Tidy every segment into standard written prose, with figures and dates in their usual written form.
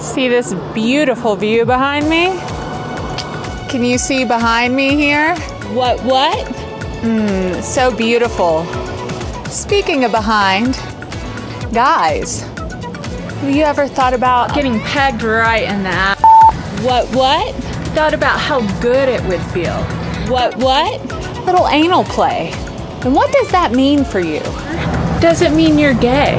See this beautiful view behind me? Can you see behind me here? What? So beautiful. Speaking of behind, guys, have you ever thought about getting pegged right in the ass? What? Thought about how good it would feel? What? Little anal play. And what does that mean for you? Does it mean you're gay?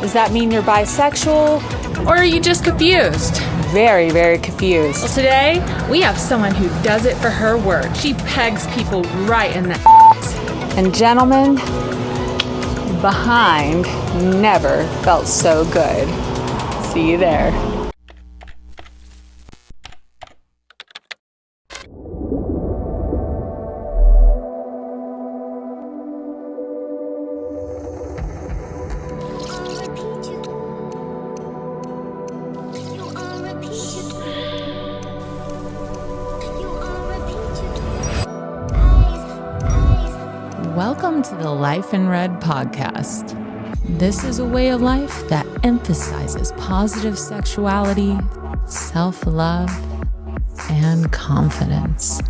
Does that mean you're bisexual? Or are you just confused? Very, very confused. Well, today, we have someone who does it for her work. She pegs people right in the ass. And gentlemen, behind never felt so good. See you there. Welcome to the Life in Red podcast. This is a way of life that emphasizes positive sexuality, self-love, and confidence.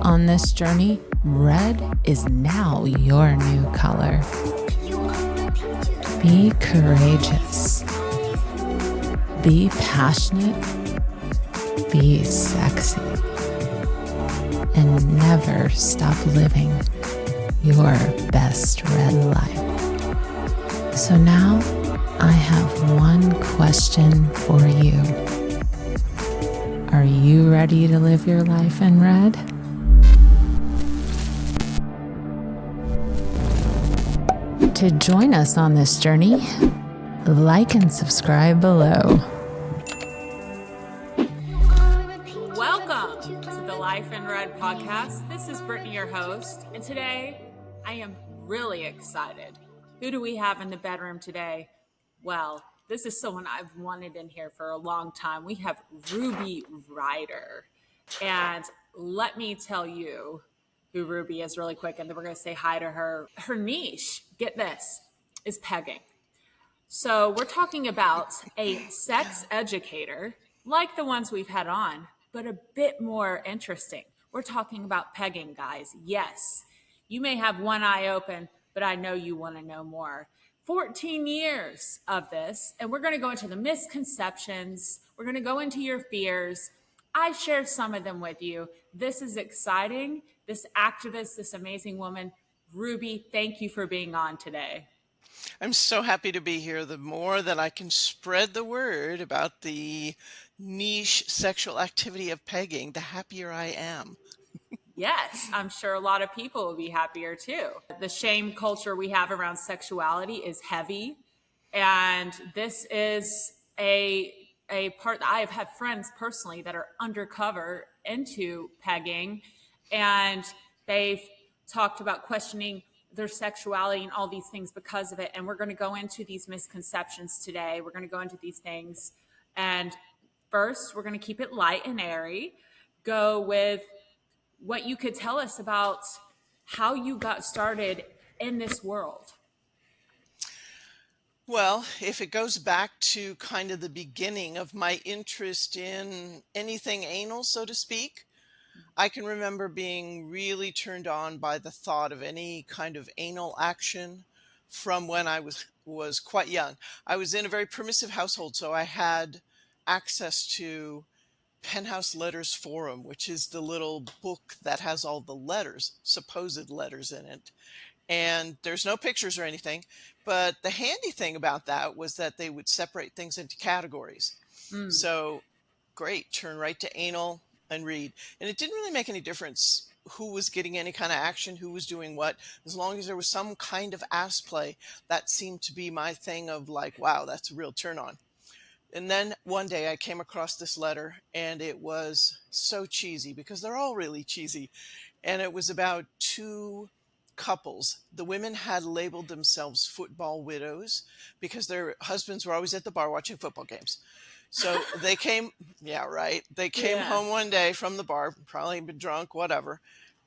On this journey, red is now your new color. Be courageous. Be passionate. Be sexy. And never stop living your best red life. So now I have one question for you. Are you ready to live your life in red? To join us on this journey, like and subscribe below. Welcome to the Life in Red podcast. This is Brittany, your host, and today I am really excited. Who do we have in the bedroom today? Well, this is someone I've wanted in here for a long time. We have Ruby Ryder, and let me tell you who Ruby is really quick, and then we're going to say hi to her. Her niche, get this, is pegging. So we're talking about a sex educator, like the ones we've had on, but a bit more interesting. We're talking about pegging, guys. Yes, you may have one eye open, but I know you want to know more. 14 years of this, and we're going to go into the misconceptions. We're going to go into your fears. I shared some of them with you. This is exciting. This activist, this amazing woman, Ruby, thank you for being on today. I'm so happy to be here. The more that I can spread the word about the niche sexual activity of pegging, the happier I am. Yes, I'm sure a lot of people will be happier too. The shame culture we have around sexuality is heavy. And this is a part that I have had friends personally that are undercover into pegging. And they've talked about questioning their sexuality and all these things because of it. And we're going to go into these misconceptions today. We're going to go into these things. And first, we're going to keep it light and airy. Go with what you could tell us about how you got started in this world. Well, if it goes back to kind of the beginning of my interest in anything anal, so to speak, I can remember being really turned on by the thought of any kind of anal action from when I was quite young. I was in a very permissive household, so I had access to Penthouse Letters Forum, which is the little book that has all the letters, supposed letters in it. And there's no pictures or anything, but the handy thing about that was that they would separate things into categories. So great, turn right to anal and read. And it didn't really make any difference who was getting any kind of action, who was doing what, as long as there was some kind of ass play. That seemed to be my thing of like, wow, that's a real turn on. And then one day I came across this letter, and it was so cheesy because they're all really cheesy. And it was about two couples. The women had labeled themselves football widows because their husbands were always at the bar watching football games. So they came, yeah, right. They came home one day from the bar, probably been drunk, whatever.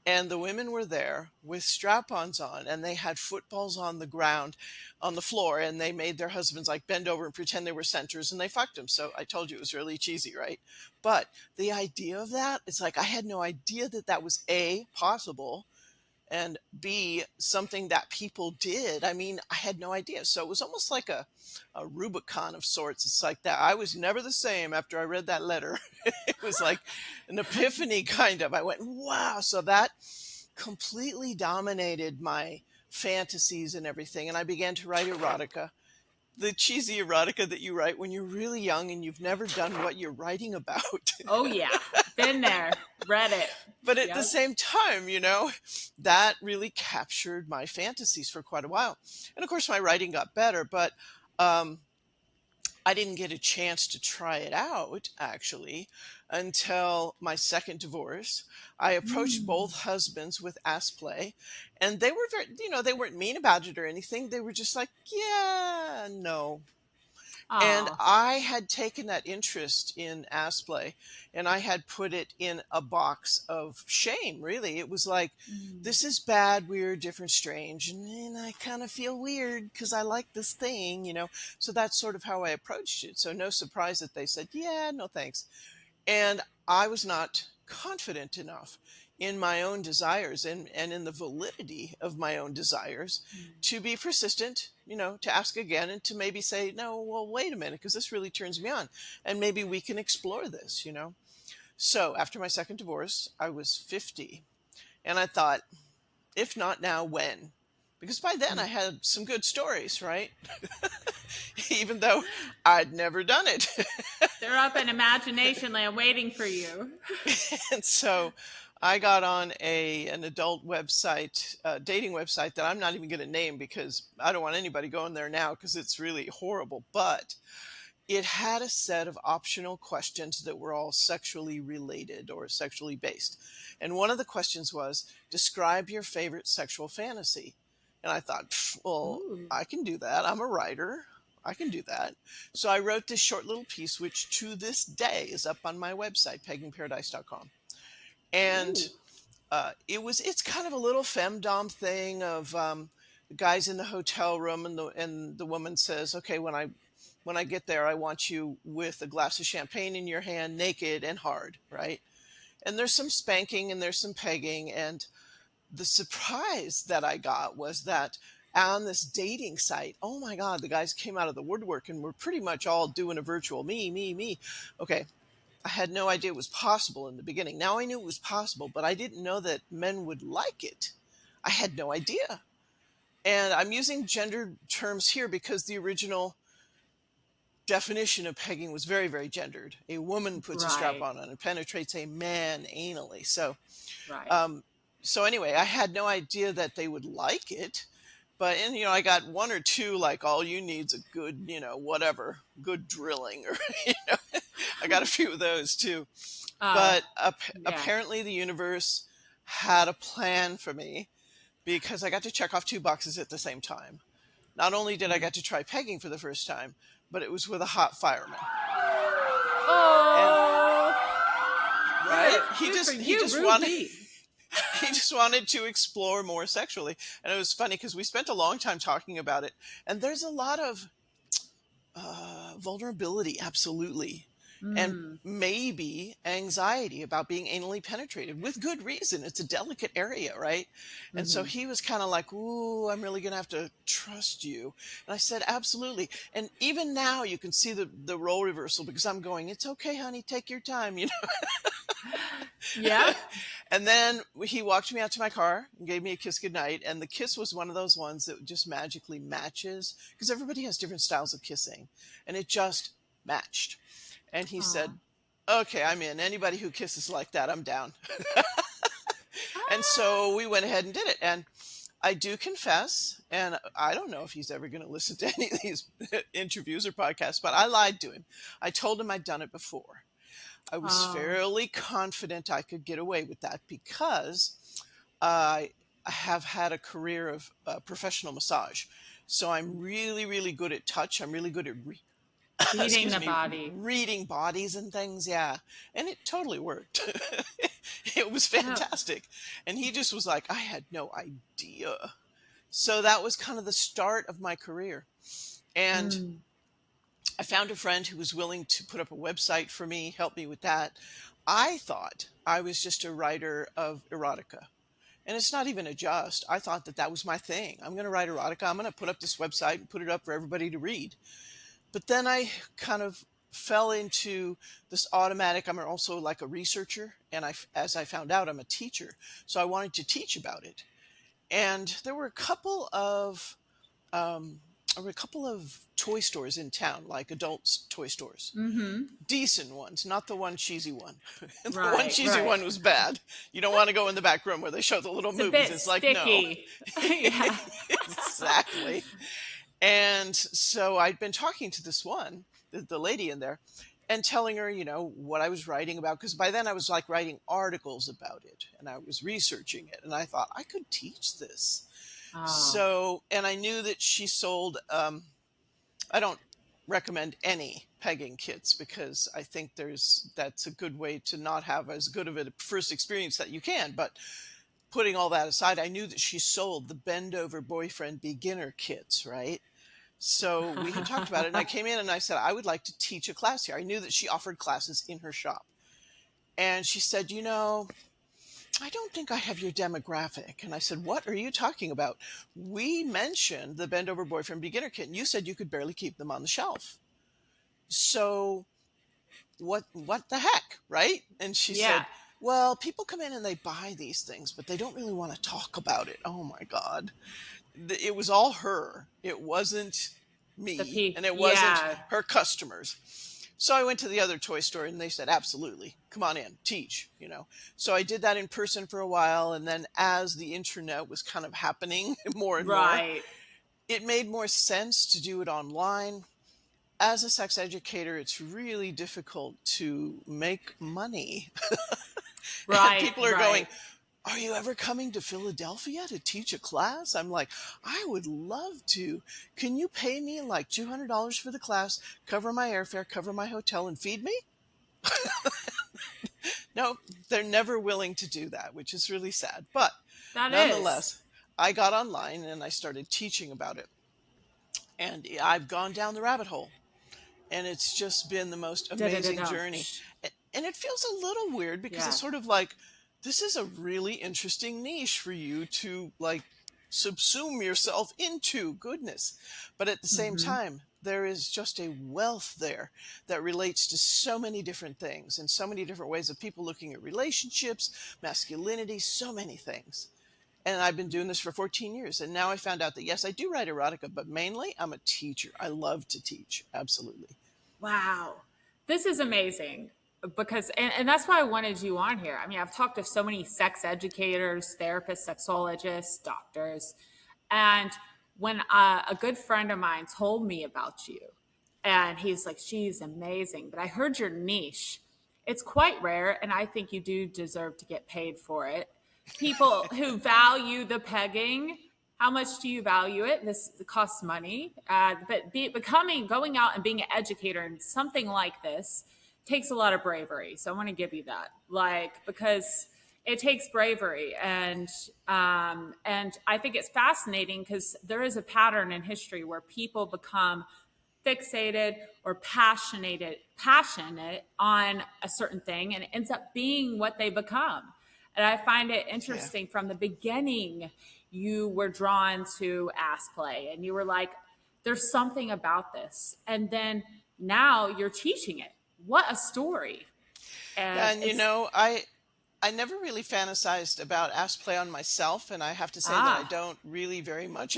And the women were there with strap-ons on, and they had footballs on the ground, on the floor, and they made their husbands like bend over and pretend they were centers, and they fucked them. So I told you it was really cheesy, right? But the idea of that, it's like I had no idea that that was A, possible, and B, something that people did. I mean, I had no idea. So it was almost like a Rubicon of sorts. It's like that. I was never the same after I read that letter. It was like an epiphany, kind of. I went, wow. So that completely dominated my fantasies and everything. And I began to write erotica, the cheesy erotica that you write when you're really young and you've never done what you're writing about. Oh yeah, been there, read it. But at the Yep. same time, that really captured my fantasies for quite a while. And of course, my writing got better, but um, I didn't get a chance to try it out actually until my second divorce. I approached Mm. both husbands with ass play, and they were very, they weren't mean about it or anything. They were just like, yeah, no. And Aw. I had taken that interest in ass play and I had put it in a box of shame, really. It was like, Mm. this is bad, weird, different, strange. And I kind of feel weird because I like this thing. So that's sort of how I approached it. So no surprise that they said, yeah, no thanks. And I was not confident enough in my own desires and in the validity of my own desires Mm. to be persistent, to ask again and to maybe say, no, well, wait a minute, because this really turns me on. And maybe we can explore this. So after my second divorce, I was 50. And I thought, if not now, when? Because by then I Mm. had some good stories, right? Even though I'd never done it. They're up in imagination land waiting for you. And so I got on an adult website, dating website that I'm not even going to name because I don't want anybody going there now because it's really horrible. But it had a set of optional questions that were all sexually related or sexually based. And one of the questions was, describe your favorite sexual fantasy. And I thought, well, Ooh. I can do that. I'm a writer. I can do that. So I wrote this short little piece, which to this day is up on my website, peggingparadise.com. And Ooh. it's kind of a little femdom thing of the guys in the hotel room, and the woman says, okay, when I get there, I want you with a glass of champagne in your hand, naked and hard, right? And there's some spanking and there's some pegging. And the surprise that I got was that on this dating site, oh my God, the guys came out of the woodwork and were pretty much all doing a virtual me, me, me. Okay, I had no idea it was possible in the beginning. Now I knew it was possible, but I didn't know that men would like it. I had no idea. And I'm using gendered terms here because the original definition of pegging was very, very gendered. A woman puts a strap Right. on and penetrates a man anally. So, Right. um, so anyway, I had no idea that they would like it. But and I got one or two like all you need's a good whatever good drilling or I got a few of those too. Oh, But yeah. apparently the universe had a plan for me because I got to check off two boxes at the same time. Not only did I Mm. get to try pegging for the first time, but it was with a hot fireman. And Oh, right, he good for just he you, just wanted Ruby. he just wanted to explore more sexually. And it was funny because we spent a long time talking about it. And there's a lot of vulnerability, absolutely. And Mm. maybe anxiety about being anally penetrated with good reason. It's a delicate area, right? And so Hmm. he was kind of like, ooh, I'm really going to have to trust you. And I said, absolutely. And even now you can see the role reversal because I'm going, it's okay, honey, take your time. Yep. And then he walked me out to my car and gave me a kiss goodnight. And the kiss was one of those ones that just magically matches because everybody has different styles of kissing. And it just matched. And he Aw. said, okay, I'm in. Anybody who kisses like that, I'm down. And Ah. so we went ahead and did it. And I do confess, and I don't know if he's ever going to listen to any of these interviews or podcasts, but I lied to him. I told him I'd done it before. I was Oh. fairly confident I could get away with that because I have had a career of professional massage. So I'm really, really good at touch. I'm really good at Reading excuse the me, body. reading bodies and things. Yeah. And it totally worked. It was Oh. fantastic. And he just was like, I had no idea. So that was kind of the start of my career. And Mm. I found a friend who was willing to put up a website for me, help me with that. I thought I was just a writer of erotica. And it's not even a just. I thought that that was my thing. I'm going to write erotica. I'm going to put up this website and put it up for everybody to read. But then I kind of fell into this automatic. I'm also like a researcher. And as I found out, I'm a teacher. So I wanted to teach about it. And um, there were a couple of toy stores in town, like adults toy stores, Mm-hmm. decent ones, not the one cheesy one. The one Right, cheesy right. one was bad. You don't want to go in the back room where they show the little It's a movies. bit It's like, no. sticky. Yeah. Exactly. And so I'd been talking to this one, the lady in there, and telling her, what I was writing about. Because by then I was like writing articles about it and I was researching it. And I thought I could teach this. Oh. So, and I knew that she sold, I don't recommend any pegging kits because I think that's a good way to not have as good of a first experience that you can. But putting all that aside, I knew that she sold the bend over boyfriend beginner kits, right? So we had talked about it and I came in and I said, I would like to teach a class here. I knew that she offered classes in her shop. And she said, I don't think I have your demographic. And I said, what are you talking about? We mentioned the bend over boyfriend beginner kit and you said you could barely keep them on the shelf. So what the heck, right? And she Yeah. said, well, people come in and they buy these things, but they don't really want to talk about it. Oh my God. It was all her. It wasn't The me P. and it wasn't Yeah. her customers. So I went to the other toy store and they said, absolutely, come on in, teach. So I did that in person for a while. And then as the internet was kind of happening more and more, Right. it made more sense to do it online. As a sex educator, it's really difficult to make money. And Right. people are going, Right. are you ever coming to Philadelphia to teach a class? I'm like, I would love to. Can you pay me like $200 for the class, cover my airfare, cover my hotel, and feed me? No, they're never willing to do that, which is really sad. But That is. nonetheless, I got online and I started teaching about it. And I've gone down the rabbit hole. And it's just been the most Da da da amazing da. journey. And it feels a little weird because Yeah. it's sort of like, this is a really interesting niche for you to like subsume yourself into. Goodness. But at the same Mm-hmm. time, there is just a wealth there that relates to so many different things and so many different ways of people looking at relationships, masculinity, so many things. And I've been doing this for 14 years. And now I found out that, yes, I do write erotica, but mainly I'm a teacher. I love to teach. Absolutely. Wow. This is amazing because, and that's why I wanted you on here. I mean, I've talked to so many sex educators, therapists, sexologists, doctors. And when a good friend of mine told me about you, and he's like, she's amazing, but I heard your niche. It's quite rare, and I think you do deserve to get paid for it. People who value the pegging, how much do you value it? This costs money, but going out and being an educator in something like this takes a lot of bravery. So I want to give you that, because it takes bravery, and I think it's fascinating because there is a pattern in history where people become fixated or passionate on a certain thing, and it ends up being what they become. And I find it Yeah. interesting from the beginning, you were drawn to ass play and you were like, there's something about this. And then now you're teaching it. What a story. And And it's, I never really fantasized about ass play on myself, and I have to say that I ah, don't really very much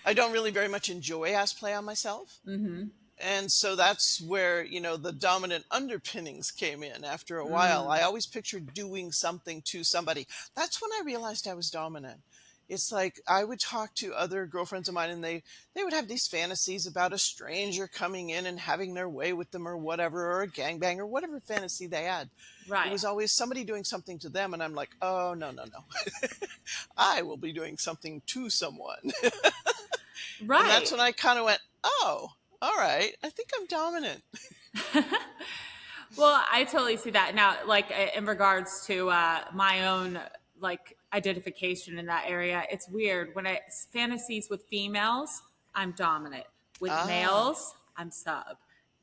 I don't really very much enjoy ass play on myself. mm-hmm, And so that's where, the dominant underpinnings came in after a while. I always pictured doing something to somebody. That's when I realized I was dominant. It's like I would talk to other girlfriends of mine and they would have these fantasies about a stranger coming in and having their way with them or whatever, or a gangbang or whatever fantasy they had. It right, was always somebody doing something to them. And I'm like, oh, no, no, no. I will be doing something to someone. And that's right. when I kind of went, oh, All right. I think I'm dominant. Well, I totally see that now. Like in regards to my own like identification in that area, it's weird when it's fantasies with females. I'm dominant. With Ah, males, I'm sub.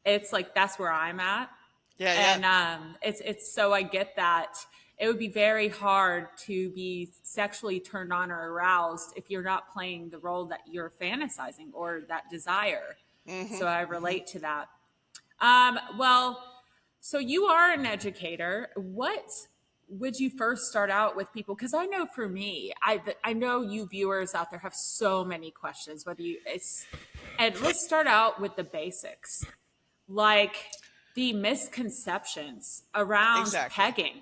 It's like that's where I'm at, yeah, yeah. and it's so I get that. It would be very hard to be sexually turned on or aroused if you're not playing the role that you're fantasizing or that desire. Mm-hmm. So I Mm-hmm. relate to that. Well, so you are an educator. What would you first start out with people? Because I know for me, I know you viewers out there have so many questions. Whether you it's and let's start out with the basics, like the misconceptions around Exactly. pegging.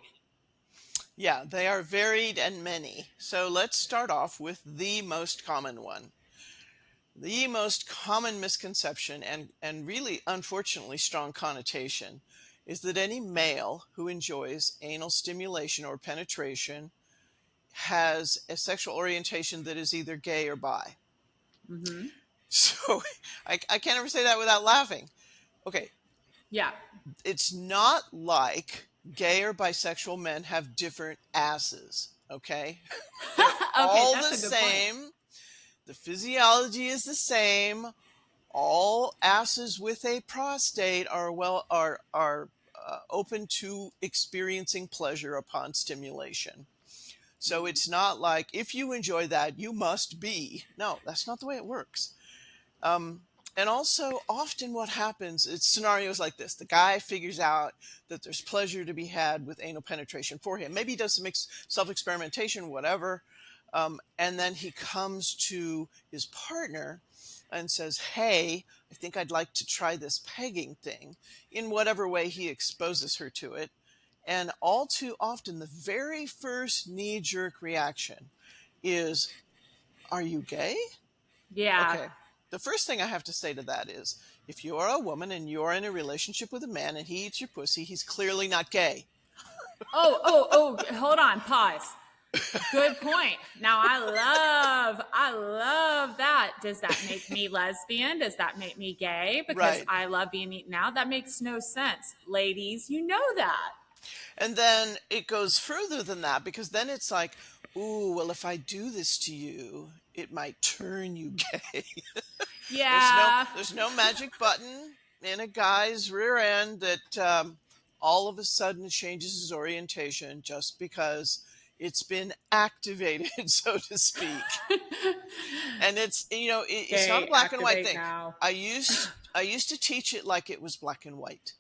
Yeah, they are varied and many. So let's start off with the most common one. The most common misconception and really unfortunately strong connotation is that any male who enjoys anal stimulation or penetration has a sexual orientation that is either gay or bi. Hmm. So I can't ever say that without laughing. Okay, Yeah. it's not like gay or bisexual men have different asses, okay? They're Okay, all that's the a good point. same. The physiology is the same. All asses with a prostate are open to experiencing pleasure upon stimulation. So it's not like if you enjoy that, you must be. No, that's not the way it works. Um, and also, often what happens is scenarios like this: the guy figures out that there's pleasure to be had with anal penetration for him. Maybe he does some self experimentation, whatever. And then he comes to his partner and says, "Hey, I think I'd like to try this pegging thing," in whatever way he exposes her to it. And all too often, the very first knee jerk reaction is, "Are you gay?" Yeah. Okay. The first thing I have to say to that is if you are a woman and you're in a relationship with a man and he eats your pussy, he's clearly not gay. Oh, hold on, pause. Good point. Now I love that. Does that make me lesbian? Does that make me gay? Because Right. I love being eaten out? That makes no sense. Ladies, you know that. And then it goes further than that because then it's like, ooh, well, if I do this to you, it might turn you gay. there's no Yeah. there's no magic button in a guy's rear end that all of a sudden changes his orientation just because it's been activated, so to speak. And it's not a Gay, black and white activate thing. now. I used to teach it like it was black and white.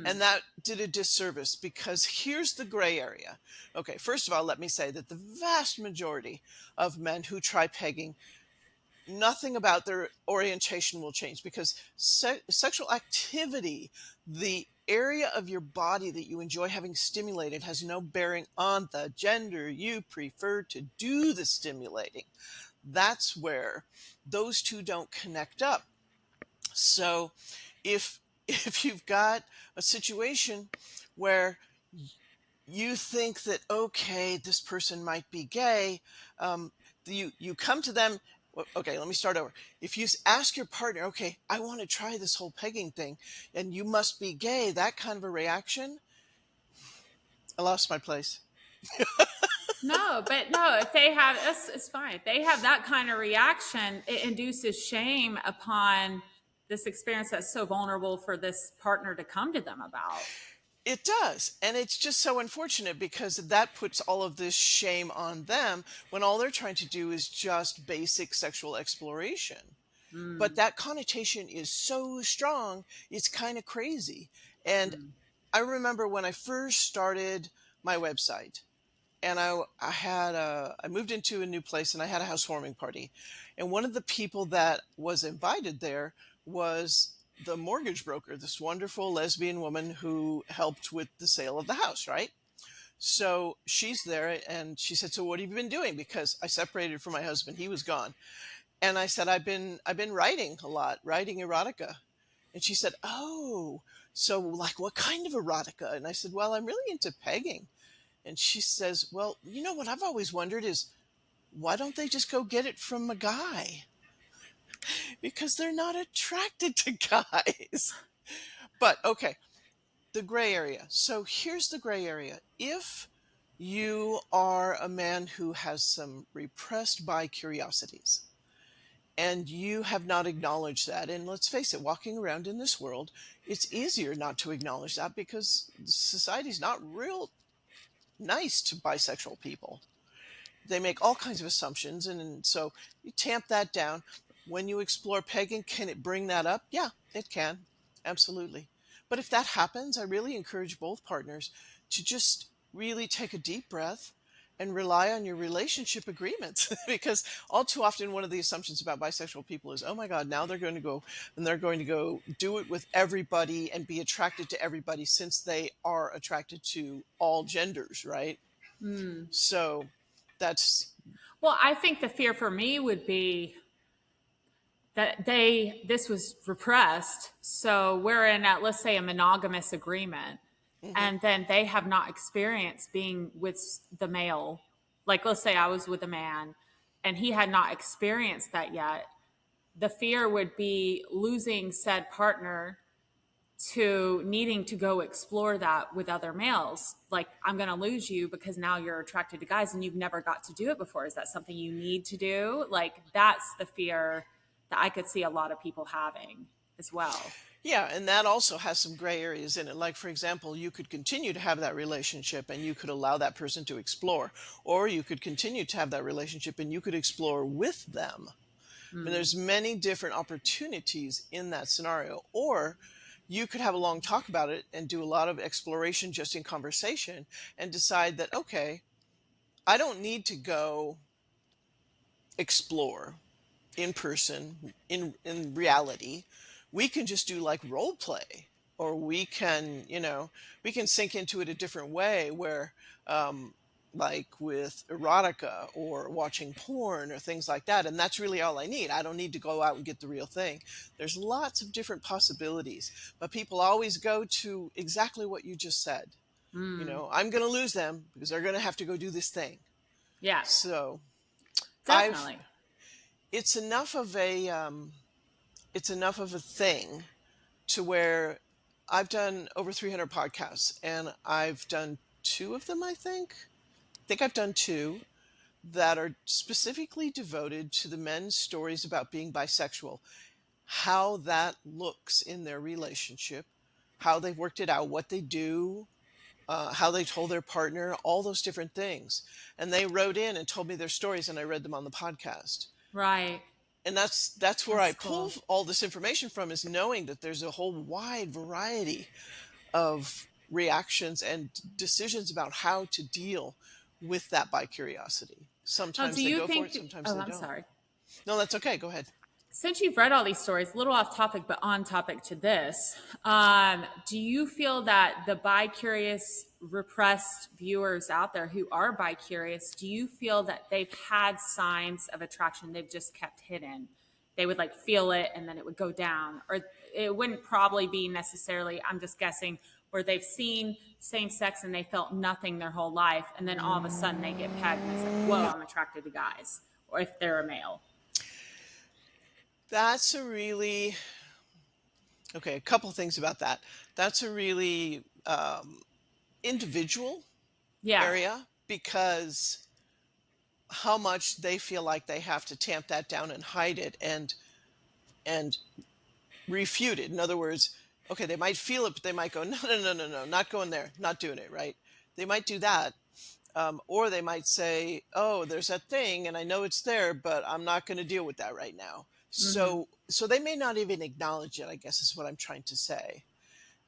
And that did a disservice because here's the gray area. Okay, first of all, let me say that the vast majority of men who try pegging, nothing about their orientation will change because sexual activity, the area of your body that you enjoy having stimulated, has no bearing on the gender you prefer to do the stimulating. That's where those two don't connect up. So if if you've got a situation where you think that okay, this person might be gay, um, you come to them. Okay, let me start over. If you ask your partner, okay, I want to try this whole pegging thing, and you must be gay, that kind of a reaction, I lost my place. No, but no, if they have it's fine. If they have that kind of reaction, it induces shame upon this experience that's so vulnerable for this partner to come to them about. It does. And it's just so unfortunate because that puts all of this shame on them when all they're trying to do is just basic sexual exploration. But Mm, that connotation is so strong, it's kind of crazy. And mm. I remember when I first started my website and I moved into a new place and I had a housewarming party. And one of the people that was invited there was the mortgage broker, this wonderful lesbian woman who helped with the sale of the house, right? So she's there and she said, "So what have you been doing?" Because I separated from my husband, he was gone. And I said, I've been writing a lot, writing erotica. And she said, "Oh, so like what kind of erotica?" And I said, "Well, I'm really into pegging." And she says, "Well, you know what I've always wondered is why don't they just go get it from a guy?" because they're not attracted to guys. But okay, the gray area. So here's the gray area. If you are a man who has some repressed bi curiosities and you have not acknowledged that, and let's face it, walking around in this world, it's easier not to acknowledge that because society's not real nice to bisexual people. They make all kinds of assumptions, and so you tamp that down. When you explore pegging, can it bring that up? Yeah, it can. Absolutely. But if that happens, I really encourage both partners to just really take a deep breath and rely on your relationship agreements because all too often one of the assumptions about bisexual people is, oh my god, now they're going to go do it with everybody and be attracted to everybody since they are attracted to all genders, right? Mm. So that's Well, I think the fear for me would be that this was repressed. So we're in a, let's say, a monogamous agreement, mhm. and then they have not experienced being with the male. Like, let's say I was with a man and he had not experienced that yet. The fear would be losing said partner to needing to go explore that with other males. Like, I'm going to lose you because now you're attracted to guys and you've never got to do it before. Is that something you need to do? Like, that's the fear that I could see a lot of people having as well. Yeah, and that also has some gray areas in it. Like, for example, you could continue to have that relationship and you could allow that person to explore, or you could continue to have that relationship and you could explore with them. I mean, Mm. there's many different opportunities in that scenario. Or you could have a long talk about it and do a lot of exploration just in conversation and decide that, okay, I don't need to go explore in person in reality. We can just do like role play, or we can, we can sink into it a different way where um like with erotica or watching porn or things like that, and that's really all I need. I don't need to go out and get the real thing. There's lots of different possibilities, but people always go to exactly what you just said. Mm. I'm going to lose them because they're going to have to go do this thing. Yeah, So I've definitely. it's enough of a it's enough of a thing to where I've done over 300 podcasts and I've done two of them, I think I've done two that are specifically devoted to the men's stories about being bisexual, how that looks in their relationship, how they've worked it out, what they do, how they told their partner, all those different things. And they wrote in and told me their stories, and I read them on the podcast. Right. And that's where I That's pull cool. all this information from, is knowing that there's a whole wide variety of reactions and decisions about how to deal with that bi curiosity. Now, Sometimes do they you go for it, think, sometimes oh, they I'm don't. sorry. No, that's okay. Go ahead. Since you've read all these stories, a little off topic, but on topic to this, do you feel that the bi curious repressed viewers out there who are bi curious, do you feel that they've had signs of attraction they've just kept hidden? They would like feel it and then it would go down, or it wouldn't probably be necessarily, I'm just guessing, where they've seen same sex and they felt nothing their whole life, and then all of a sudden they get pegged and it's like, whoa, I'm attracted to guys, or if they're a male. That's a really, okay, a couple things about that. That's a really individual Yeah. area, because how much they feel like they have to tamp that down and hide it and refute it. In other words, okay, they might feel it, but they might go, no, no, no, no, no, not going there, not doing it, right? They might do that. Or they might say, oh, there's that thing and I know it's there, but I'm not going to deal with that right now. Mm-hmm. So they may not even acknowledge it, I guess is what I'm trying to say.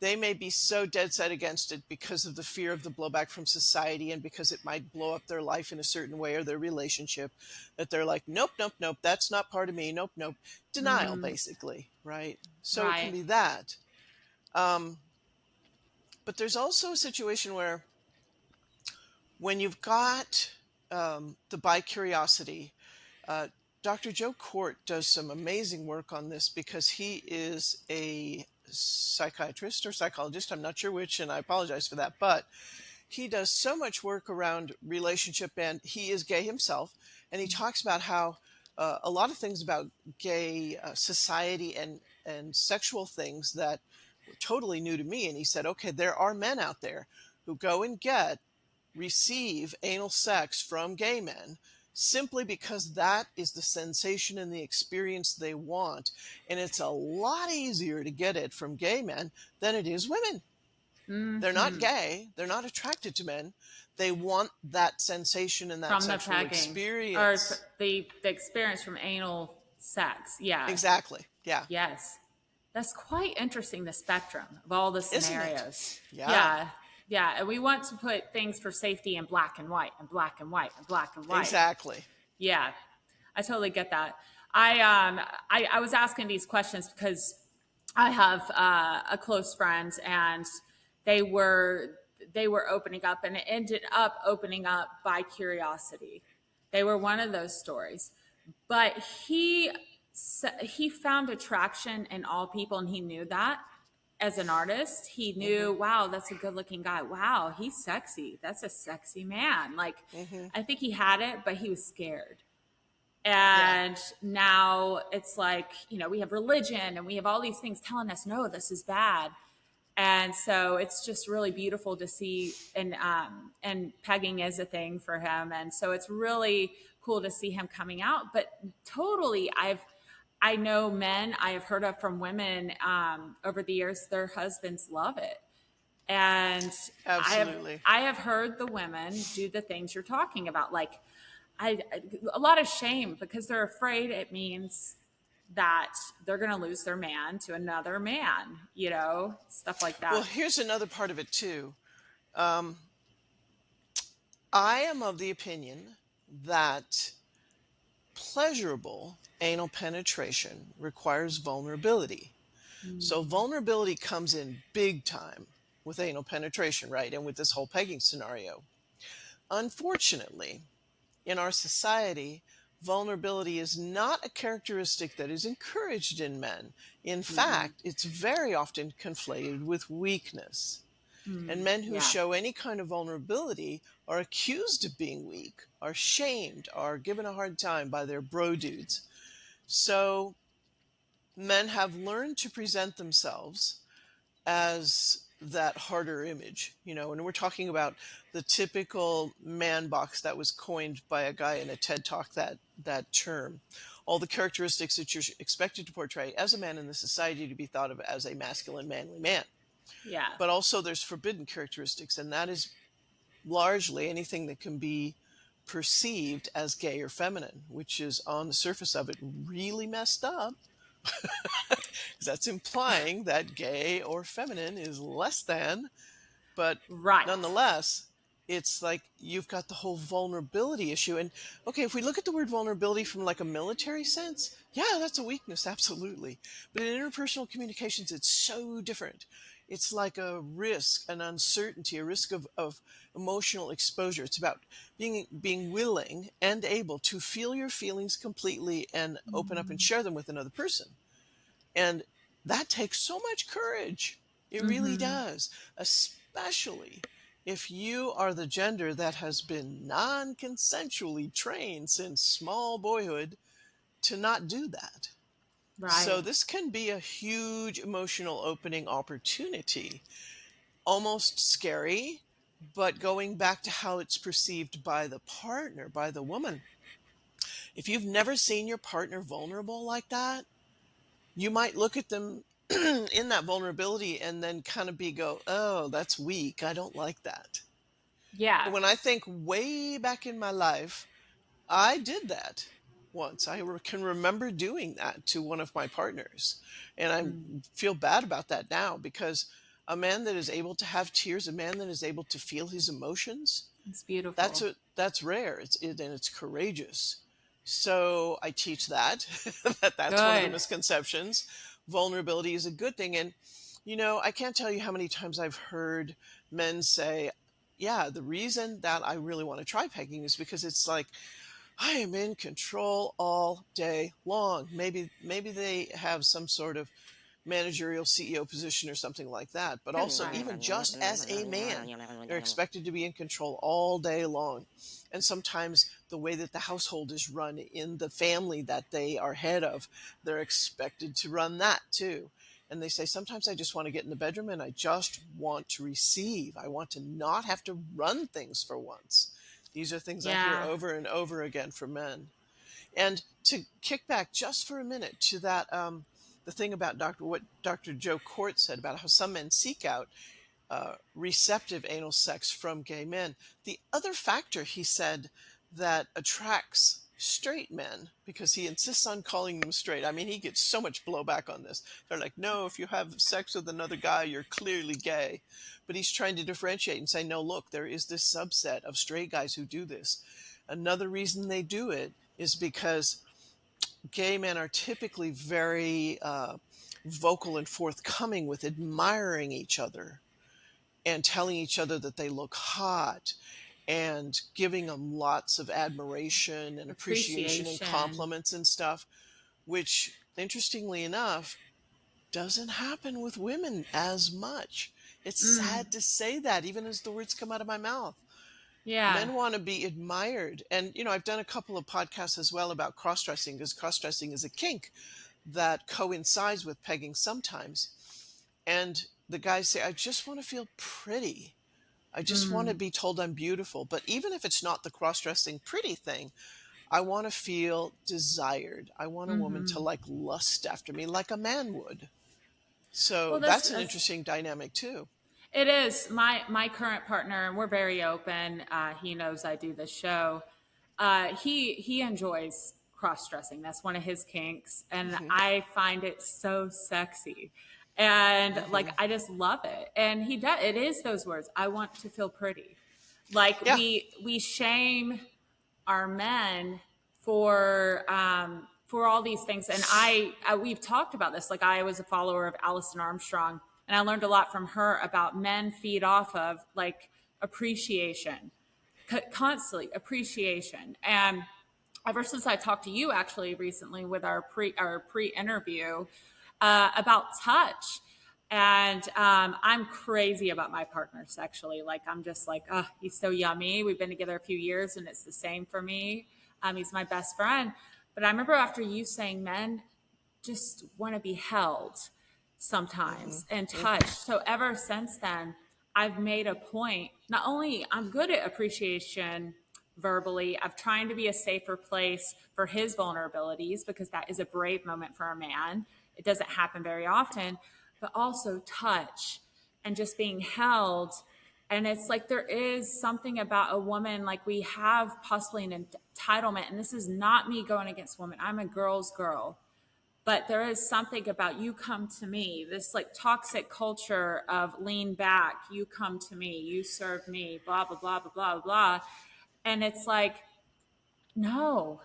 They may be so dead set against it because of the fear of the blowback from society and because it might blow up their life in a certain way or their relationship, that they're like, nope, nope, nope, that's not part of me. Nope, nope. Denial, Mm-hmm. basically, right? So it can Right. be that. Um, but there's also a situation where when you've got the bi curiosity, uh, Dr. Joe Court does some amazing work on this because he is a psychiatrist or psychologist. I'm not sure which, and I apologize for that. But he does so much work around relationship, and he is gay himself. And he talks about how a lot of things about gay society and sexual things that were totally new to me. And he said, okay, there are men out there who go and receive anal sex from gay men simply because that is the sensation and the experience they want. And it's a lot easier to get it from gay men than it is women. They're not Hmm. gay, they're not attracted to men. They want that sensation and that From the sexual pegging or experience. the experience from anal sex. Yeah. Exactly. Yeah. Yes. That's quite interesting, the spectrum of all the Isn't it? scenarios. Yeah, Yeah. Yeah. And we want to put things for safety in black and white and black and white and black and white. exactly. Yeah. I totally get that. I was asking these questions because I have a close friend, and they were they were opening up, and it ended up opening up by curiosity. They were one of those stories, but he found attraction in all people, and he knew that. As an artist, he Hmm. knew, wow, that's a good looking guy. Wow, he's sexy. That's a sexy man. Like, Hmm. I think he had it, but he was scared. Yeah, And now it's like, we have religion and we have all these things telling us, no, this is bad. And so it's just really beautiful to see, and pegging is a thing for him. And so it's really cool to see him coming out. But totally, I know men I have heard of from women, over the years, their husbands love it. And I have absolutely. I have heard the women do the things you're talking about, like, I a lot of shame because they're afraid it means that they're going to lose their man to another man, stuff like Well, that. here's another part of it too. Um, I am of the opinion that pleasurable anal penetration requires vulnerability. So vulnerability comes in big time with anal penetration, right? And with this whole pegging scenario. Unfortunately, in our society, vulnerability is not a characteristic that is encouraged in men. In Mm-mm. fact, it's very often conflated with weakness. And men who Yeah. show any kind of vulnerability are accused of being weak, are shamed, are given a hard time by their bro dudes. So men have learned to present themselves as that harder image, and we're talking about the typical man box that was coined by a guy in a TED talk, that term, all the characteristics that you're expected to portray as a man in the society to be thought of as a masculine manly man. Yeah. But also there's forbidden characteristics, and that is largely anything that can be perceived as gay or feminine, which is on the surface of it really messed up, because that's implying that gay or feminine is less than. But Right. nonetheless, it's like you've got the whole vulnerability issue. And okay, if we look at the word vulnerability from like a military sense, yeah, that's a weakness, absolutely. But in interpersonal communications, it's so different. It's like a risk, an uncertainty, a risk of emotional exposure. It's about being willing and able to feel your feelings completely and open up and share them with another person. And that takes so much courage. It really Mm-hmm. does, especially if you are the gender that has been non consensually trained since small boyhood to not do that. So, Right. this can be a huge emotional opening opportunity, almost scary, but going back to how it's perceived by the partner, by the woman. If you've never seen your partner vulnerable like that, you might look at them in that vulnerability and then kind of go, oh, that's weak. I don't like that. Yeah. But when I think way back in my life, I did that once. Can remember doing that to one of my partners. And I feel bad about that now, because a man that is able to have tears, a man that is able to feel his emotions, It's beautiful. that's rare. And it's courageous. So I teach that that's one of the Good. misconceptions. Vulnerability is a good thing. And I can't tell you how many times I've heard men say, yeah, the reason that I really want to try pegging is because it's like I am in control all day long. Maybe they have some sort of managerial CEO position or something like that, but also Right. even just as a man, they're expected to be in control all day long. And sometimes the way that the household is run in the family that they are head of, they're expected to run that too. And they say, sometimes I just want to get in the bedroom and I just want to receive. I want to not have to run things for once. These are things I hear Yeah. over and over again from men. And to kick back just for a minute to that, the thing about what Dr. Joe Court said about how some men seek out receptive anal sex from gay men. The other factor he said that attracts straight men, because he insists on calling them straight. I mean, he gets so much blowback on this. They're like, no, if you have sex with another guy, you're clearly gay. But he's trying to differentiate and say, no, look, there is this subset of straight guys who do this. Another reason they do it is because gay men are typically very vocal and forthcoming with admiring each other and telling each other that they look hot and giving them lots of admiration and appreciation and Appreciation. compliments and stuff, which, interestingly enough, doesn't happen with women as much. It's Mm. sad to say that, even as the words come out of my mouth. Yeah. Men want to be admired. And, I've done a couple of podcasts as well about cross dressing, because cross dressing is a kink that coincides with pegging sometimes. And the guys say, I just want to feel pretty. I just want to Mm. be told I'm beautiful. But even if it's not the cross dressing pretty thing, I want to feel desired. I want a woman to Hmm. like lust after me like a man would. So Well, that's an interesting dynamic too. it is my current partner, and we're very open. He knows I do this show. He enjoys cross dressing. That's one of his kinks, and Hmm. I find it so sexy, and like Hmm. I just love it. And he does. It is those words. I want to feel pretty. Like Yeah. we shame our men for all these things. And I we've talked about this. Like I was a follower of Alison Armstrong, and I learned a lot from her about men feed off of like appreciation, constantly appreciation. And ever since I talked to you actually recently with our pre interview about touch. And I'm crazy about my partner sexually. Like I'm just like, oh, he's so yummy. We've been together a few years, and it's the same for me. He's my best friend. But I remember after you saying men just want to be held Hmm. sometimes and Hmm. touched. So ever since then, I've made a point. Not only I'm good at appreciation verbally, I'm trying to be a safer place for his vulnerabilities because that is a brave moment for a man. It doesn't happen very often, but also touch and just being held. And it's like there is something about a woman, like we have possibly an entitlement. And this is not me going against women. I'm a girl's girl, but there is something about you come to me, this like toxic culture of lean back, you come to me, you serve me, blah blah blah blah blah blah. And it's like, no.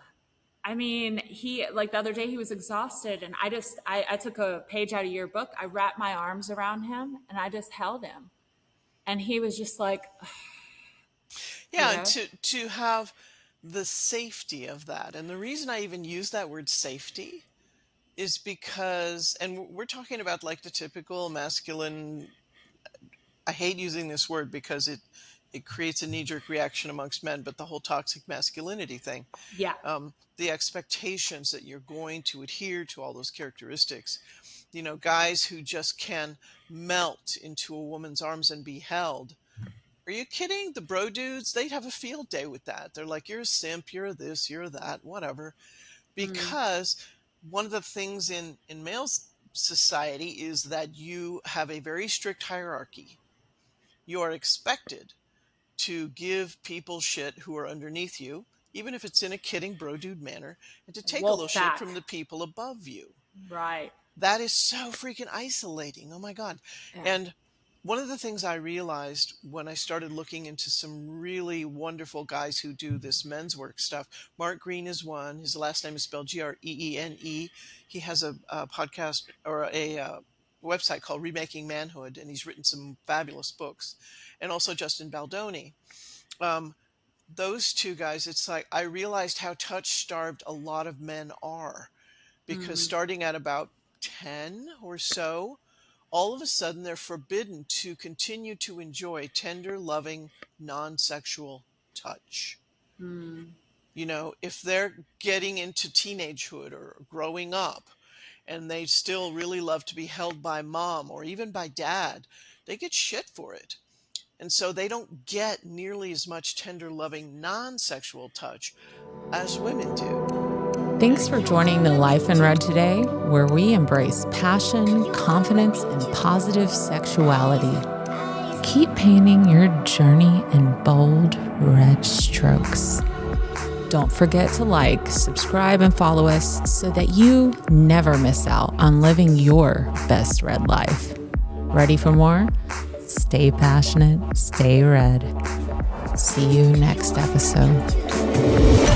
I mean, he like the other day he was exhausted, and I took a page out of your book, I wrapped my arms around him and I just held him, and he was just like, you Yeah, and know. to have the safety of that. And the reason I even use that word safety is because, and we're talking about like the typical masculine, I hate using this word because it creates a knee-jerk reaction amongst men, but the whole toxic masculinity thing, Yeah. the expectations that you're going to adhere to all those characteristics. Guys who just can melt into a woman's arms and be held. Are you kidding? The bro dudes, they'd have a field day with that. They're like, you're a simp, you're this, you're that, whatever. Mm. Because one of the things in male society is that you have a very strict hierarchy. You are expected to give people shit who are underneath you, even if it's in a kidding bro dude manner, and to take a little Wolf shit pack. from the people above you. Right. That is so freaking isolating. Oh my God. Yeah. And one of the things I realized when I started looking into some really wonderful guys who do this men's work stuff, Mark Green is one. His last name is spelled Greene. He has a podcast or a website called Remaking Manhood, and he's written some fabulous books. And also Justin Baldoni. Um, those two guys, it's like I realized how touch starved a lot of men are, because Mm. starting at about 10 or so, all of a sudden they're forbidden to continue to enjoy tender, loving, non-sexual touch. If they're getting into teenagehood or growing up and they still really love to be held by mom or even by dad, they get shit for it. And so they don't get nearly as much tender, loving, non-sexual touch as women do. Thanks for joining the Life in Red today, where we embrace passion, confidence, and positive sexuality. Keep painting your journey in bold red strokes. Don't forget to like, subscribe, and follow us so that you never miss out on living your best red life. Ready for more? Stay passionate, stay red. See you next episode.